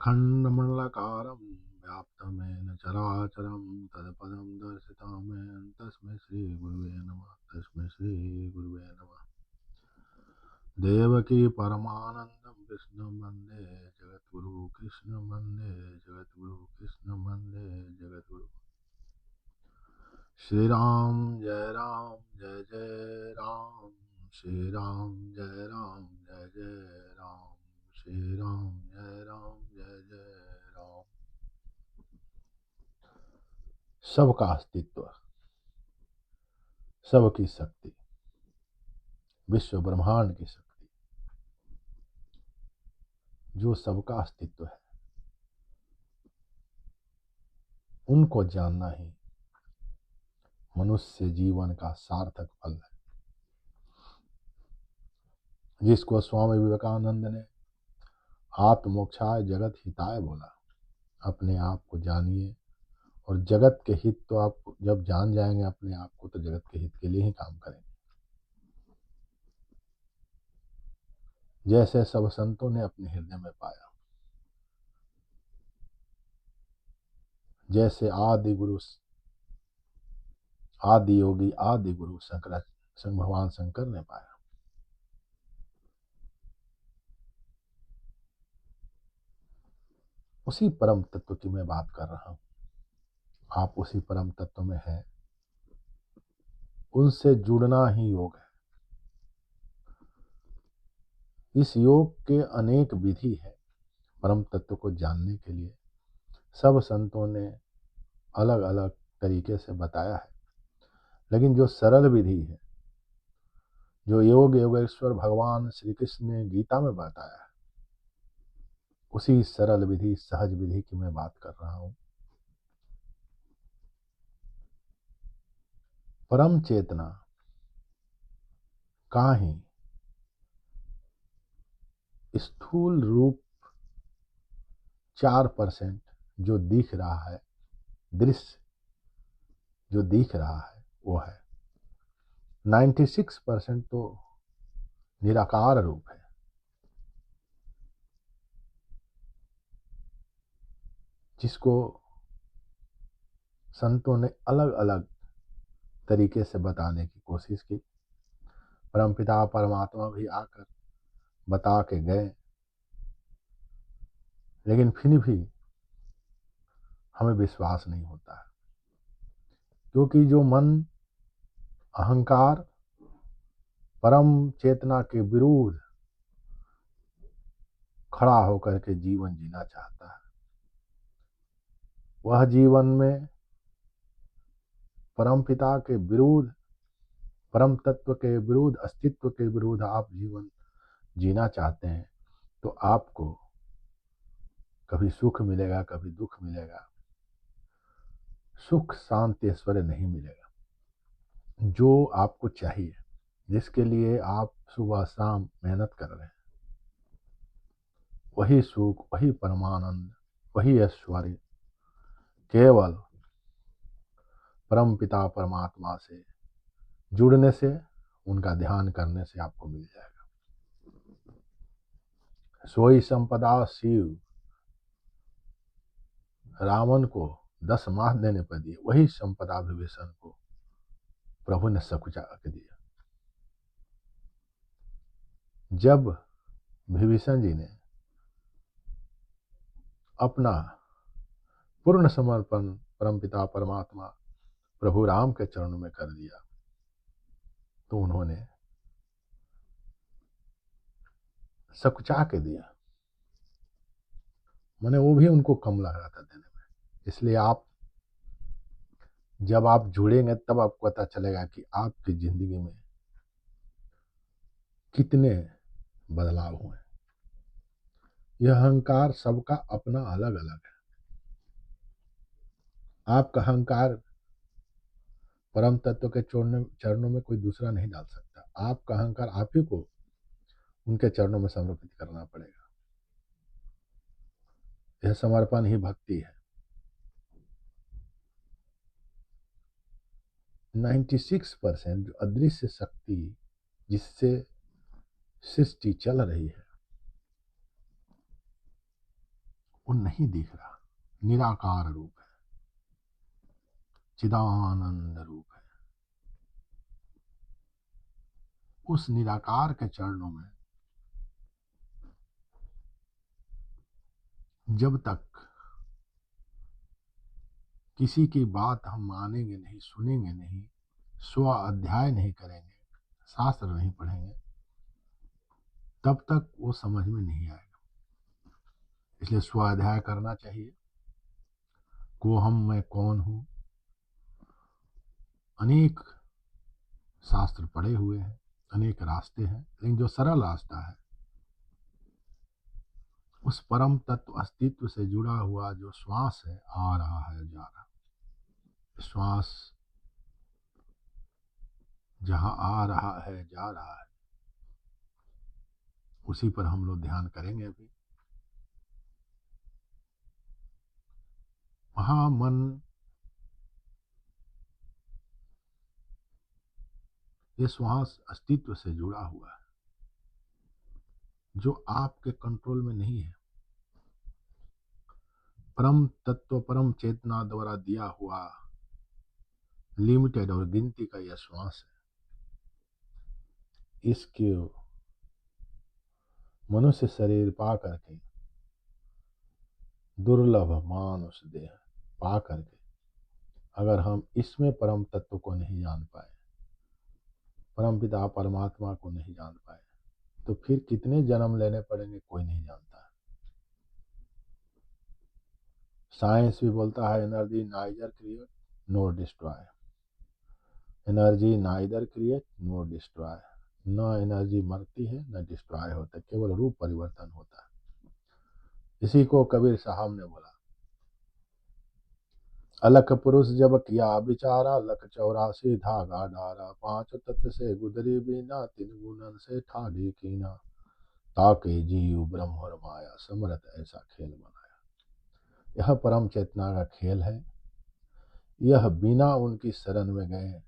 अखण्डमण्डलाकारं व्याप्तं येन चराचरं तत्पदं दर्शितं येन तस्मै श्रीगुरुवे नमः। तस्मै श्रीगुरुवे नमः। देवकी परमानन्दं कृष्णं वन्दे जगद्गुरु कृष्णं वन्दे जगद्गुरु कृष्णं वन्दे जगद्गुरु। श्री राम जय जय राम। श्री राम जय जय राम। श्री राम जय राम। सबका अस्तित्व, सबकी शक्ति, विश्व ब्रह्मांड की शक्ति, जो सबका अस्तित्व है, उनको जानना ही मनुष्य जीवन का सार्थक फल है। जिसको स्वामी विवेकानंद ने आत्मोक्षाय जगत हिताय बोला, अपने आप को जानिए और जगत के हित तो आप जब जान जाएंगे अपने आप को, तो जगत के हित के लिए ही काम करेंगे। जैसे सब संतों ने अपने हृदय में पाया, जैसे आदि योगी आदि गुरु भगवान शंकर ने पाया, उसी परम तत्व की मैं बात कर रहा हूं। आप उसी परम तत्व में हैं, उनसे जुड़ना ही योग है। इस योग के अनेक विधि है परम तत्व को जानने के लिए। सब संतों ने अलग अलग तरीके से बताया है, लेकिन जो सरल विधि है, जो योगेश्वर भगवान श्री कृष्ण ने गीता में बताया है, उसी सरल विधि, सहज विधि की मैं बात कर रहा हूं। परम चेतना का ही स्थूल रूप 4% जो दिख रहा है, दृश्य जो दिख रहा है वो है। 96% तो निराकार रूप है। जिसको संतों ने अलग अलग तरीके से बताने की कोशिश की। परमपिता परमात्मा भी आकर बता के गए, लेकिन फिर भी हमें विश्वास नहीं होता है, क्योंकि जो मन अहंकार परम चेतना के विरुद्ध खड़ा होकर के जीवन जीना चाहता है, वह जीवन में परम पिता के विरुद्ध, परम तत्व के विरुद्ध, अस्तित्व के विरुद्ध आप जीवन जीना चाहते हैं, तो आपको कभी सुख मिलेगा, कभी दुख मिलेगा। सुख शांति ऐश्वर्य नहीं मिलेगा। जो आपको चाहिए, जिसके लिए आप सुबह शाम मेहनत कर रहे हैं, वही सुख, वही परमानंद, वही ऐश्वर्य केवल परम पिता परमात्मा से जुड़ने से, उनका ध्यान करने से आपको मिल जाएगा। सोई संपदा शिव रावण को 10 माह देने पर दिए, वही संपदा विभीषण को प्रभु ने सकुचा के दिया। जब विभीषण जी ने अपना पूर्ण समर्पण परमपिता परमात्मा प्रभु राम के चरणों में कर दिया, तो उन्होंने सकुचा के दिया। मैंने वो भी उनको कम लग रहा था देने में। इसलिए जब आप जुड़ेंगे तब आपको पता चलेगा कि आपकी जिंदगी में कितने बदलाव हुए। यह अहंकार सबका अपना अलग अलग है। आपका अहंकार परम तत्व के चरणों में कोई दूसरा नहीं डाल सकता। आपका अहंकार आप ही को उनके चरणों में समर्पित करना पड़ेगा। यह समर्पण ही भक्ति है। 96% जो अदृश्य शक्ति जिससे सृष्टि चल रही है, वो नहीं दिख रहा, निराकार रूप है, चिदानंद रूप है। उस निराकार के चरणों में जब तक किसी की बात हम मानेंगे नहीं, सुनेंगे नहीं, स्व अध्याय नहीं करेंगे, शास्त्र नहीं पढ़ेंगे, तब तक वो समझ में नहीं आएगा। इसलिए स्व अध्याय करना चाहिए। को हम, मैं कौन हूं, अनेक शास्त्र पढ़े हुए हैं, अनेक रास्ते हैं, लेकिन जो सरल रास्ता है उस परम तत्व अस्तित्व से जुड़ा हुआ जो श्वास है, आ रहा है, जा रहा, श्वास जहां आ रहा है, जा रहा है, उसी पर हम लोग ध्यान करेंगे अभी। वहां मन ये श्वास अस्तित्व से जुड़ा हुआ है, जो आपके कंट्रोल में नहीं है। परम तत्व, परम चेतना द्वारा दिया हुआ लिमिटेड और गिनती का यह श्वास है। इसके मनुष्य शरीर पा करके, दुर्लभ मानुष देह पा करके, अगर हम इसमें परम तत्व को नहीं जान पाए, परम पिता परमात्मा को नहीं जान पाए, तो फिर कितने जन्म लेने पड़ेंगे कोई नहीं जानता। साइंस भी बोलता है एनर्जी नाइदर क्रिएट नोर डिस्ट्रॉय, एनर्जी नाइदर क्रिएट नोर डिस्ट्रॉय। न एनर्जी मरती है न डिस्ट्रॉय होता, केवल रूप परिवर्तन होता है। इसी को कबीर साहब ने बोला, अलख पुरुष जब किया विचारा, लख 84 धागा डारा, 5 तत्व से गुदरी बीना, 3 गुणन से ठाढ़ी कीना, ताके जीव ब्रह्म और माया, समरथ ऐसा खेल बनाया। यह परम चेतना का खेल है। यह बिना उनकी शरण में गए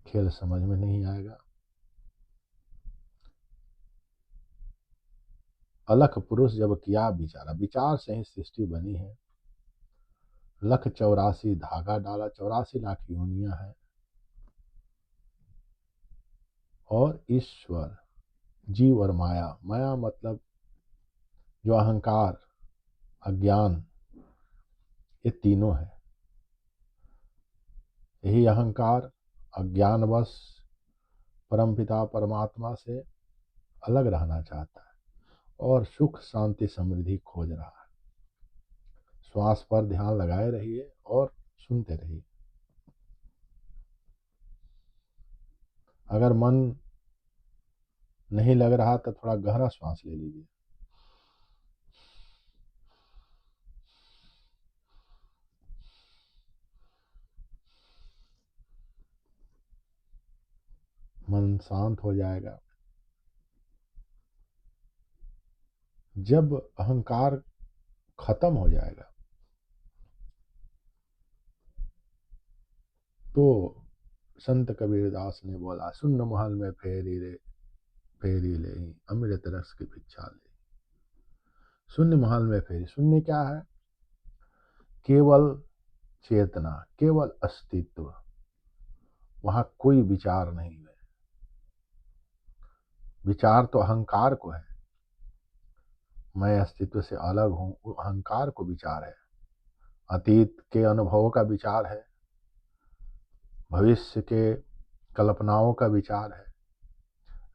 खेल समझ में नहीं आएगा। अलख पुरुष जब किया विचारा, विचार से ही सृष्टि बनी है। लख 84 धागा डाला, 84 लाख योनियां हैं। और ईश्वर, जीव और माया, माया मतलब जो अहंकार, अज्ञान, ये तीनों है। यही अहंकार अज्ञानवश परमपिता परमात्मा से अलग रहना चाहता है और सुख शांति समृद्धि खोज रहा है। श्वास पर ध्यान लगाए रहिए और सुनते रहिए। अगर मन नहीं लग रहा तो थोड़ा गहरा श्वास ले लीजिए। मन शांत हो जाएगा। जब अहंकार खत्म हो जाएगा तो संत कबीरदास ने बोला, सुन्न महल में फेरी रे फेरी ले, अमृत रस की भिक्षा ले। शून्य महल में फेरी, शून्य क्या है? केवल चेतना, केवल अस्तित्व। वहां कोई विचार नहीं है। विचार तो अहंकार को है, मैं अस्तित्व से अलग हूं, वो अहंकार को विचार है। अतीत के अनुभवों का विचार है, भविष्य के कल्पनाओं का विचार है,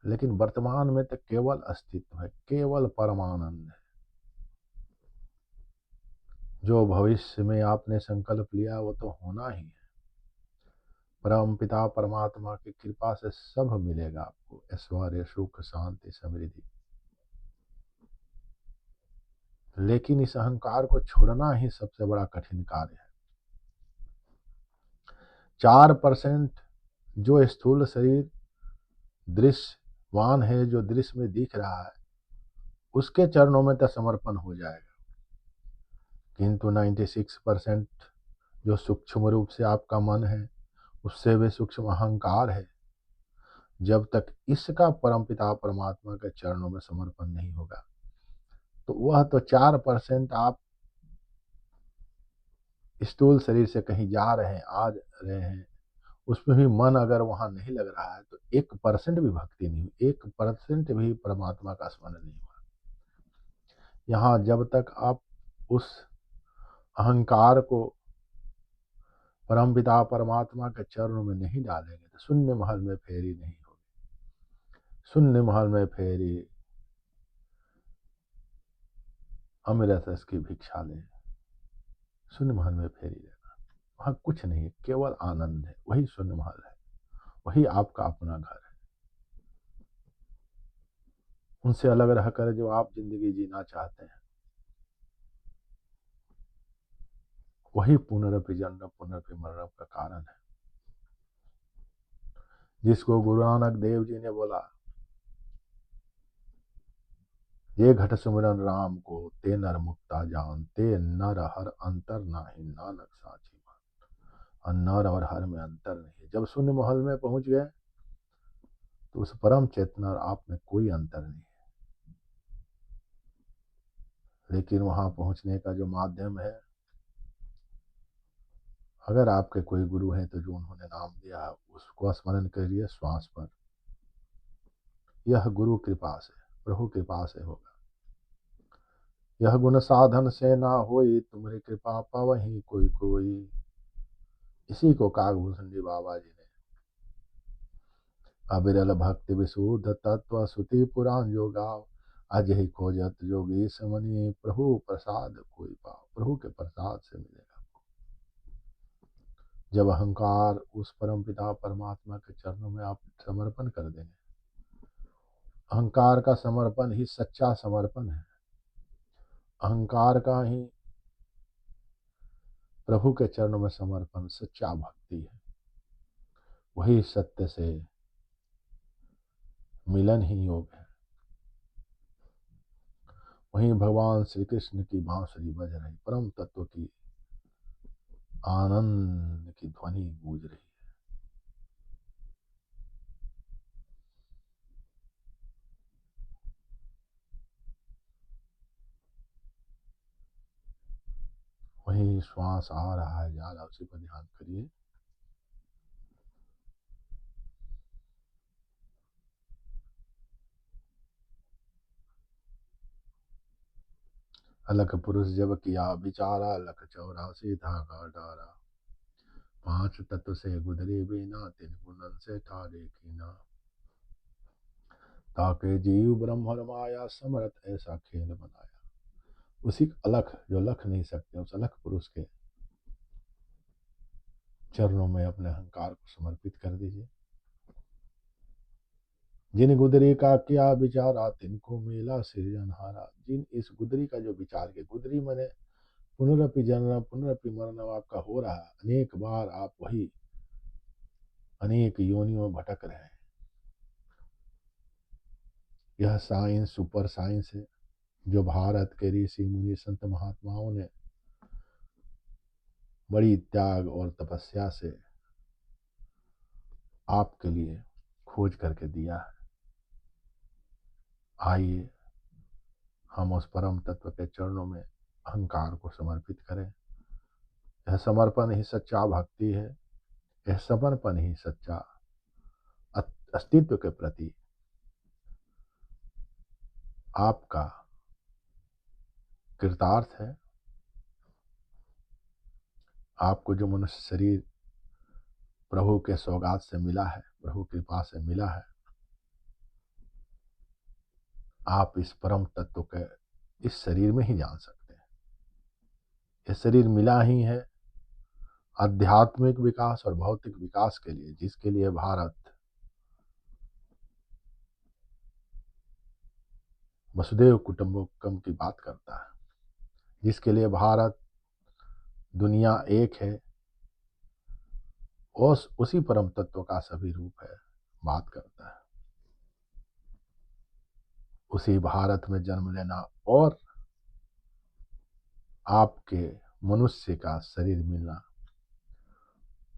लेकिन वर्तमान में तो केवल अस्तित्व है, केवल परमानंद है। जो भविष्य में आपने संकल्प लिया वो तो होना ही है। परम पिता परमात्मा की कृपा से सब मिलेगा आपको, ऐश्वर्य, सुख, शांति, समृद्धि। लेकिन इस अहंकार को छोड़ना ही सबसे बड़ा कठिन कार्य है। 4% जो स्थूल शरीर दृश्यवान है, जो दृश्य में दिख रहा है, उसके चरणों में तो समर्पण हो जाएगा। किंतु 96% जो सूक्ष्म रूप से आपका मन है, उससे भी सूक्ष्म अहंकार है, जब तक इसका परमपिता परमात्मा के चरणों में समर्पण नहीं होगा तो वह तो 4% आप स्थूल शरीर से कहीं जा रहे हैं, आ रहे हैं, उसमें भी मन अगर वहां नहीं लग रहा है तो 1% भी भक्ति नहीं हुई, 1% भी परमात्मा का स्मरण नहीं हुआ। यहाँ जब तक आप उस अहंकार को परमपिता परमात्मा के चरणों में नहीं डालेंगे तो शून्य महल में फेरी नहीं होगी। शून्य महल में फेरी अमृत रस की भिक्षा ले, शून्य महल में फेरी लेना, वहां कुछ नहीं है, केवल आनंद है। वही शून्य महल है, वही आपका अपना घर है। उनसे अलग रहकर जो आप जिंदगी जीना चाहते हैं, वही पुनरपि जन्म पुनरपि मरण का कारण है। जिसको गुरु नानक देव जी ने बोला, ये घट सुमिरन राम को ते नर मुक्ता जान, ते नर हर अंतर नाही नानक साची मान। और नर और हर में अंतर नहीं है। जब शून्य महल में पहुंच गए तो उस परम चेतना और आप में कोई अंतर नहीं है। लेकिन वहां पहुंचने का जो माध्यम है, अगर आपके कोई गुरु हैं तो जो उन्होंने नाम दिया है उसको स्मरण करिए श्वास पर। यह गुरु कृपा से, प्रभु कृपा से होगा। यह गुण साधन से ना होई, तुम्हारी कृपा पावही कोई कोई। इसी को कागभूषण जी बाबा जी ने अविरल भक्ति विशुद्ध तत्व सुति पुराण जो गाव, अजहि खोजत जोगी समनि, प्रभु प्रसाद कोई पाओ। प्रभु के प्रसाद से मिलेगा। जब अहंकार उस परम पिता परमात्मा के चरणों में आप समर्पण कर देंगे, अहंकार का समर्पण ही सच्चा समर्पण है। अहंकार का ही प्रभु के चरणों में समर्पण सच्चा भक्ति है। वही सत्य से मिलन ही योग है। वहीं भगवान श्री कृष्ण की बांसुरी बज रही, परम तत्व की आनंद की ध्वनि गूंज रही है। वही श्वास आ रहा है, जा रहा है, उसी पर ध्यान करिए। अलख पुरुष जब किया बिचारा, लख 84 धागा डारा। 5 तत्व से गुदरी बिना, 3 गुणन से ठारे कीना। ताके जीव ब्रह्म और माया, समरथ ऐसा खेल बनाया। उसी अलख जो लख नहीं सकते, उस अलख पुरुष के चरणों में अपने अहंकार को समर्पित कर दीजिए। जिन गुदरी का क्या विचारा, तिनको मेला सृजनहारा। जिन इस गुदरी का जो विचार के, गुदरी मैंने पुनरपि जन्म पुनरपि मरण आपका हो रहा है। अनेक बार आप वही अनेक योनियों में भटक रहे हैं। यह साइंस सुपर साइंस है जो भारत के ऋषि मुनि संत महात्माओं ने बड़ी त्याग और तपस्या से आपके लिए खोज करके दिया है। आइए हम उस परम तत्व के चरणों में अहंकार को समर्पित करें। यह समर्पण ही सच्चा भक्ति है। यह समर्पण ही सच्चा अस्तित्व के प्रति आपका कृतार्थ है। आपको जो मनुष्य शरीर प्रभु के सौगात से मिला है, प्रभु कृपा से मिला है, आप इस परम तत्व के इस शरीर में ही जान सकते हैं। यह शरीर मिला ही है आध्यात्मिक विकास और भौतिक विकास के लिए, जिसके लिए भारत वसुदेव कुटुंबकम की बात करता है, जिसके लिए भारत दुनिया एक है और उसी परम तत्व का सभी रूप है बात करता है। उसी भारत में जन्म लेना और आपके मनुष्य का शरीर मिलना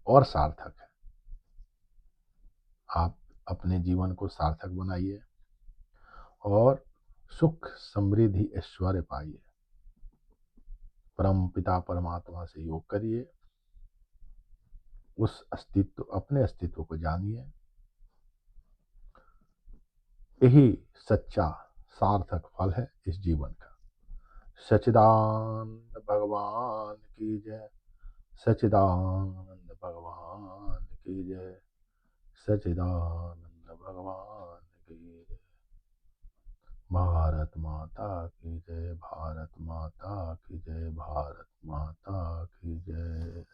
और सार्थक है। आप अपने जीवन को सार्थक बनाइए और सुख समृद्धि ऐश्वर्य पाइए। परम पिता परमात्मा से योग करिए, उस अस्तित्व, अपने अस्तित्व को जानिए। यही सच्चा सार्थक फल है इस जीवन का। सच्चिदानंद भगवान की जय, सच्चिदानंद भगवान की जय, सच्चिदानंद भगवान की जय। भारत माता की जय, भारत माता की जय, भारत माता की जय।